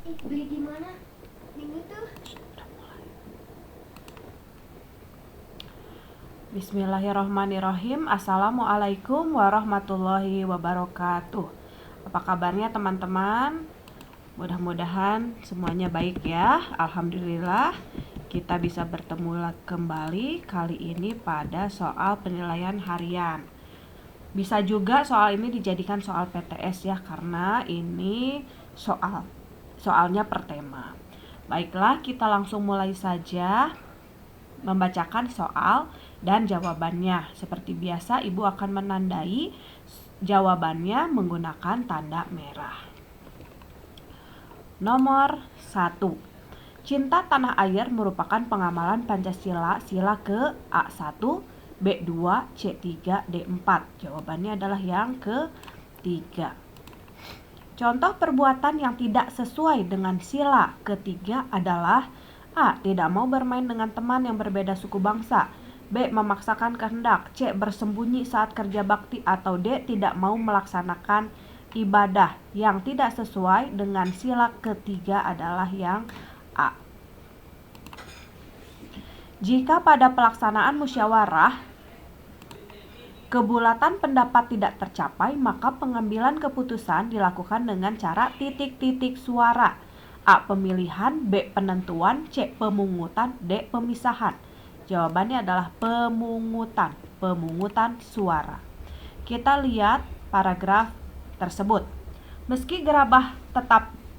Beli di mana? Minggu tuh. Bismillahirrahmanirrahim. Assalamualaikum warahmatullahi wabarakatuh. Apa kabarnya teman-teman? Mudah-mudahan semuanya baik ya. Alhamdulillah kita bisa bertemu kembali kali ini pada soal penilaian harian. Bisa juga soal ini dijadikan soal PTS ya, karena ini soalnya per tema. Baiklah, kita langsung mulai saja membacakan soal dan jawabannya. Seperti biasa, Ibu akan menandai jawabannya menggunakan tanda merah. Nomor 1. Cinta tanah air merupakan pengamalan Pancasila sila ke A1, B2, C3, D4. Jawabannya adalah yang ketiga. Contoh perbuatan yang tidak sesuai dengan sila ketiga adalah A. Tidak mau bermain dengan teman yang berbeda suku bangsa, B. Memaksakan kehendak, C. Bersembunyi saat kerja bakti, atau D. Tidak mau melaksanakan ibadah. Yang tidak sesuai dengan sila ketiga adalah yang A. Jika pada pelaksanaan musyawarah kebulatan pendapat tidak tercapai, maka pengambilan keputusan dilakukan dengan cara titik-titik suara. A. Pemilihan, B. Penentuan, C. Pemungutan, D. Pemisahan. Jawabannya adalah pemungutan suara. Kita lihat paragraf tersebut. Meski gerabah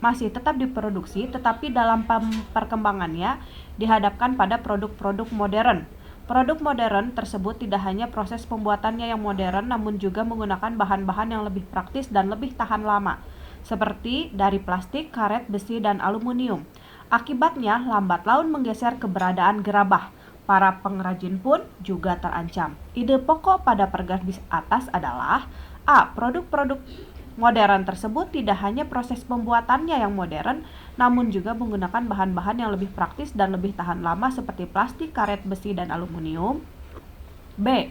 masih tetap diproduksi, tetapi dalam perkembangannya dihadapkan pada produk-produk modern. Produk modern tersebut tidak hanya proses pembuatannya yang modern, namun juga menggunakan bahan-bahan yang lebih praktis dan lebih tahan lama, seperti dari plastik, karet, besi, dan aluminium. Akibatnya, lambat laun menggeser keberadaan gerabah. Para pengrajin pun juga terancam. Ide pokok pada paragraf atas adalah A. Produk-produk modern tersebut tidak hanya proses pembuatannya yang modern, namun juga menggunakan bahan-bahan yang lebih praktis dan lebih tahan lama seperti plastik, karet, besi, dan aluminium. B.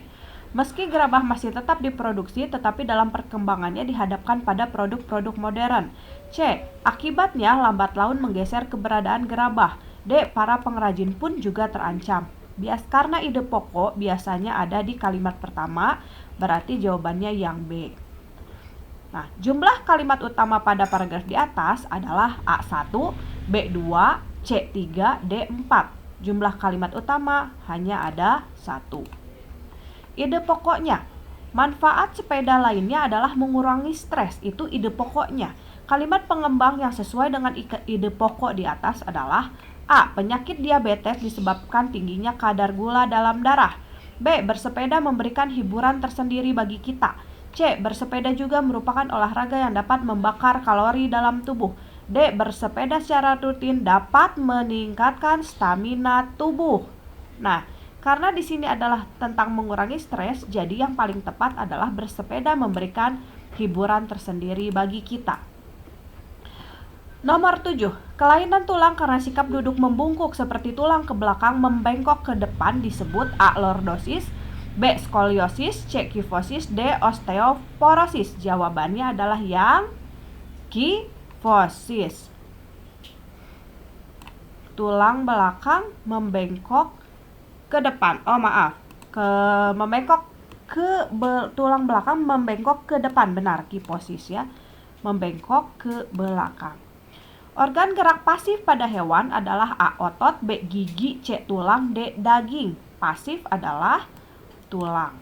Meski gerabah masih tetap diproduksi, tetapi dalam perkembangannya dihadapkan pada produk-produk modern. C. Akibatnya lambat laun menggeser keberadaan gerabah. D. Para pengrajin pun juga terancam. Karena ide pokok biasanya ada di kalimat pertama, berarti jawabannya yang B. Nah, jumlah kalimat utama pada paragraf di atas adalah A1, B2, C3, D4. Jumlah kalimat utama hanya ada 1. Ide pokoknya, manfaat sepeda lainnya adalah mengurangi stres. Itu ide pokoknya. Kalimat pengembang yang sesuai dengan ide pokok di atas adalah A. Penyakit diabetes disebabkan tingginya kadar gula dalam darah. B. Bersepeda memberikan hiburan tersendiri bagi kita. C. Bersepeda juga merupakan olahraga yang dapat membakar kalori dalam tubuh. D. Bersepeda secara rutin dapat meningkatkan stamina tubuh. Nah, karena di sini adalah tentang mengurangi stres, jadi yang paling tepat adalah bersepeda memberikan hiburan tersendiri bagi kita. Nomor 7. Kelainan tulang karena sikap duduk membungkuk seperti tulang ke belakang membengkok ke depan disebut A. Lordosis, B. Skoliosis, C. Kifosis, D. Osteoporosis. Jawabannya adalah yang kifosis. Tulang belakang membengkok ke depan. Tulang belakang membengkok ke depan. Benar, kifosis ya. Membengkok ke belakang. Organ gerak pasif pada hewan adalah A. Otot, B. Gigi, C. Tulang, D. Daging. Pasif adalah tulang.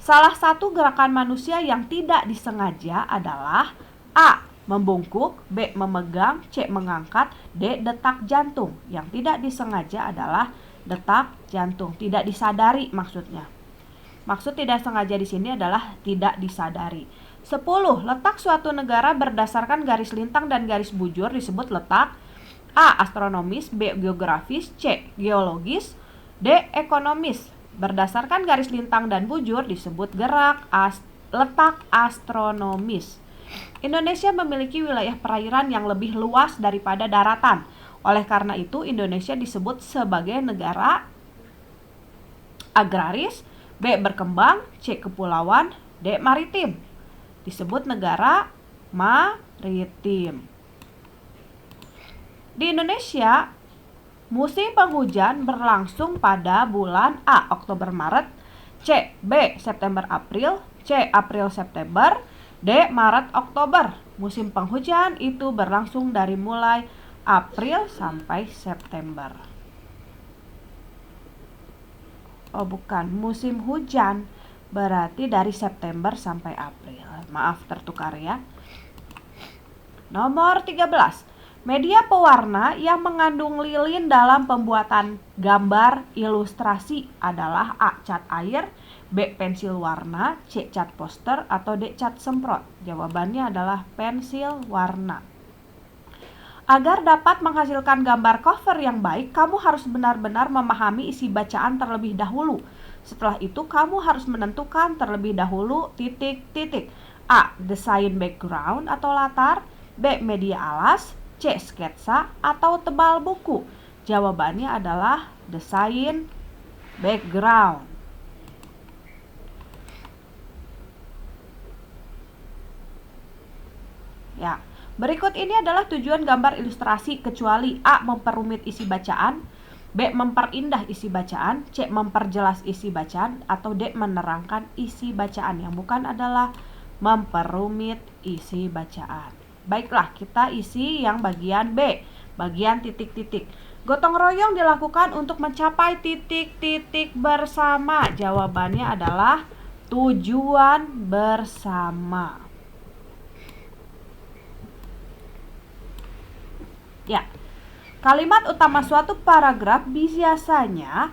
Salah satu gerakan manusia yang tidak disengaja adalah A. Membungkuk, B. Memegang, C. Mengangkat, D. Detak jantung. Yang tidak disengaja adalah detak jantung. Tidak disadari maksudnya. Maksud tidak sengaja di sini adalah tidak disadari. 10. Letak suatu negara berdasarkan garis lintang dan garis bujur disebut letak A. Astronomis, B. Geografis, C. Geologis, D. Ekonomis. Berdasarkan garis lintang dan bujur disebut letak astronomis. Indonesia memiliki wilayah perairan yang lebih luas daripada daratan. Oleh karena itu, Indonesia disebut sebagai negara agraris, B. Berkembang, C. Kepulauan, D. Maritim. Disebut negara maritim. Di Indonesia, musim penghujan berlangsung pada bulan A. Oktober Maret, C. B. September April, C. April September, D. Maret Oktober. Musim penghujan itu berlangsung dari mulai April sampai September. Oh bukan, musim hujan berarti dari September sampai April. Maaf tertukar ya. Nomor 13. Media pewarna yang mengandung lilin dalam pembuatan gambar ilustrasi adalah A. Cat air, B. Pensil warna, C. Cat poster, atau D. Cat semprot. Jawabannya adalah pensil warna. Agar dapat menghasilkan gambar cover yang baik, kamu harus benar-benar memahami isi bacaan terlebih dahulu. Setelah itu, kamu harus menentukan terlebih dahulu titik-titik. A. Desain background atau latar, B. Media alas, C. Sketsa, atau tebal buku. Jawabannya adalah desain background. Ya. Berikut ini adalah tujuan gambar ilustrasi kecuali A. Memperumit isi bacaan, B. Memperindah isi bacaan, C. Memperjelas isi bacaan, atau D. Menerangkan isi bacaan. Yang bukan adalah memperumit isi bacaan. Baiklah, kita isi yang bagian B, bagian titik-titik. Gotong royong dilakukan untuk mencapai titik-titik bersama. Jawabannya adalah tujuan bersama. Ya, kalimat utama suatu paragraf biasanya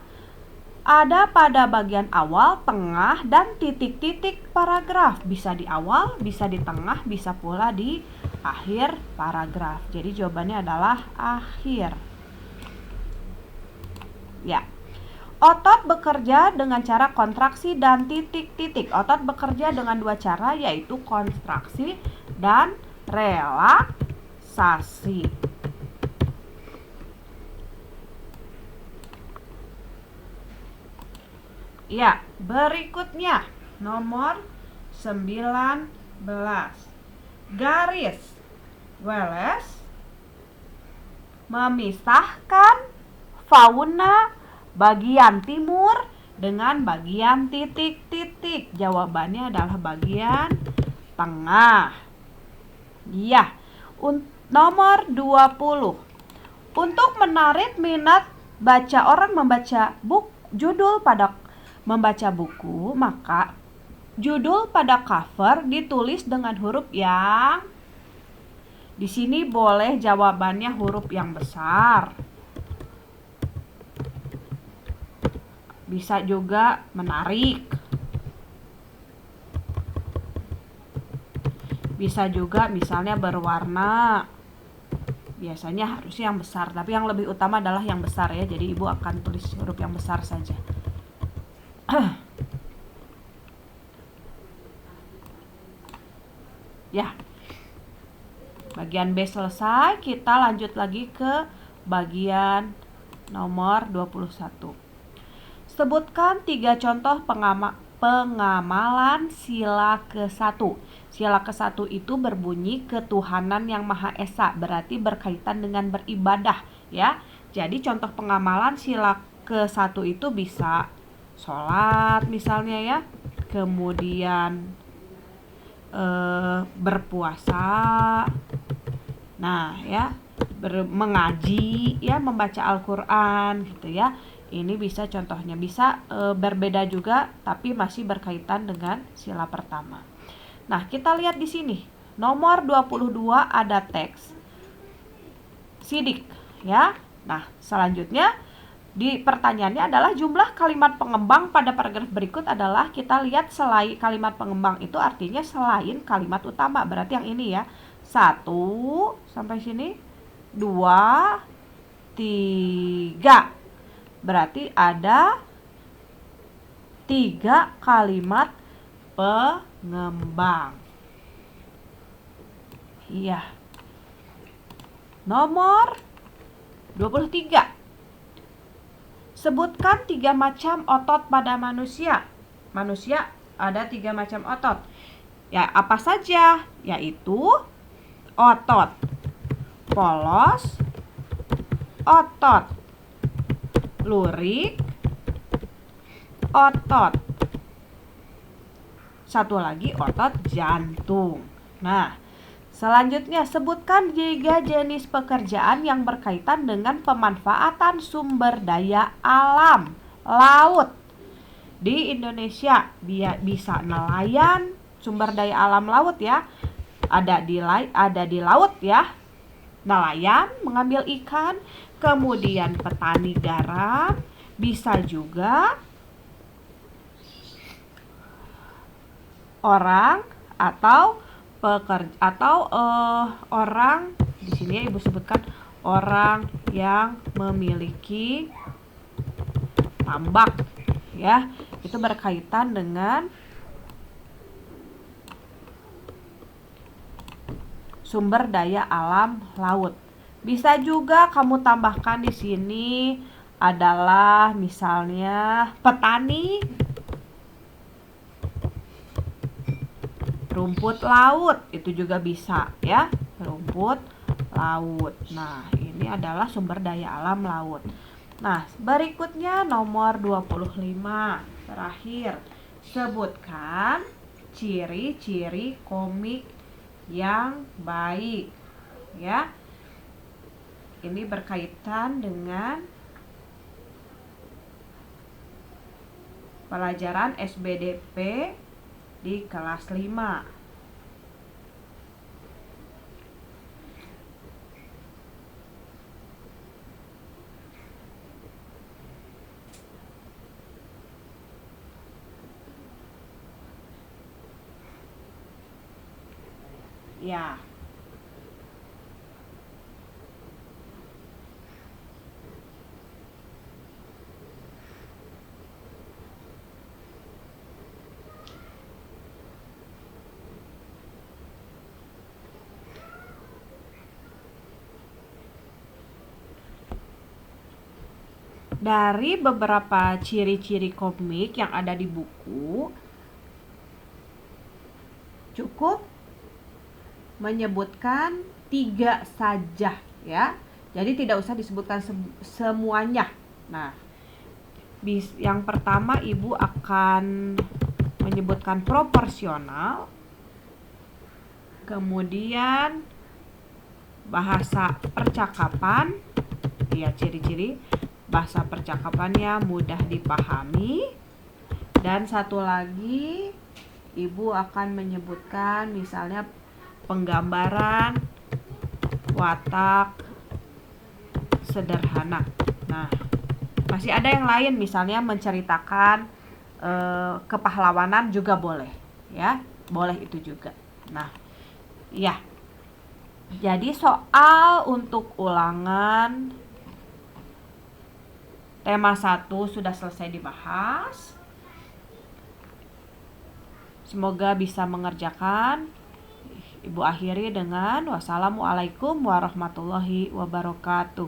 ada pada bagian awal, tengah, dan titik-titik paragraf. Bisa di awal, bisa di tengah, bisa pula di akhir paragraf. Jadi jawabannya adalah akhir. Ya. Otot bekerja dengan cara kontraksi dan titik-titik. Otot bekerja dengan dua cara, yaitu kontraksi dan relaksasi. Ya, berikutnya nomor 19. Garis Wallace memisahkan fauna bagian timur dengan bagian titik-titik. Jawabannya adalah bagian tengah. Ya, nomor 20. Untuk menarik minat baca orang membaca membaca buku, maka judul pada cover ditulis dengan huruf yang di sini boleh jawabannya huruf yang besar. Bisa juga menarik. Bisa juga misalnya berwarna. Biasanya harusnya yang besar, tapi yang lebih utama adalah yang besar ya. Jadi ibu akan tulis huruf yang besar saja. Ya. Bagian B selesai, kita lanjut lagi ke bagian nomor 21. Sebutkan 3 contoh pengamalan sila ke-1. Sila ke-1 itu berbunyi ketuhanan yang Maha Esa, berarti berkaitan dengan beribadah ya. Jadi contoh pengamalan sila ke-1 itu bisa sholat misalnya ya, kemudian berpuasa, nah ya, mengaji ya, membaca Al-Quran gitu ya. Ini bisa contohnya, bisa berbeda juga tapi masih berkaitan dengan sila pertama. Nah, kita lihat di sini nomor 22 ada teks sidik ya. Nah, selanjutnya di pertanyaannya adalah jumlah kalimat pengembang pada paragraf berikut adalah, kita lihat selain kalimat pengembang itu artinya selain kalimat utama, berarti yang ini ya. 1 sampai sini, 2, 3. Berarti ada 3 kalimat pengembang. Iya. Nomor 23. Sebutkan 3 macam otot pada manusia. Manusia ada 3 macam otot. Ya, apa saja? Yaitu otot polos, otot. Lurik, otot. Satu lagi otot jantung. Nah, selanjutnya sebutkan 3 jenis pekerjaan yang berkaitan dengan pemanfaatan sumber daya alam laut. Di Indonesia bisa nelayan, sumber daya alam laut ya. Ada di laut ya. Nelayan mengambil ikan, kemudian petani garam, bisa juga orang atau orang di sini ya, Ibu sebutkan orang yang memiliki tambak ya, itu berkaitan dengan sumber daya alam laut. Bisa juga kamu tambahkan di sini adalah misalnya petani, rumput laut, itu juga bisa ya, rumput laut. Nah, ini adalah sumber daya alam laut. Nah, berikutnya nomor 25. Terakhir, sebutkan ciri-ciri komik yang baik ya. Ini berkaitan dengan pelajaran SBDP di kelas 5. Ya. Dari beberapa ciri-ciri komik yang ada di buku, cukup menyebutkan 3 saja ya. Jadi tidak usah disebutkan semuanya. Nah, yang pertama Ibu akan menyebutkan proporsional, kemudian bahasa percakapan, ya ciri-ciri bahasa percakapannya mudah dipahami. Dan satu lagi Ibu akan menyebutkan misalnya penggambaran watak sederhana. Nah, masih ada yang lain misalnya menceritakan kepahlawanan juga boleh ya, boleh itu juga. Nah, ya. Jadi soal untuk ulangan tema 1 sudah selesai dibahas. Semoga bisa mengerjakan. Ibu akhiri dengan wassalamualaikum warahmatullahi wabarakatuh.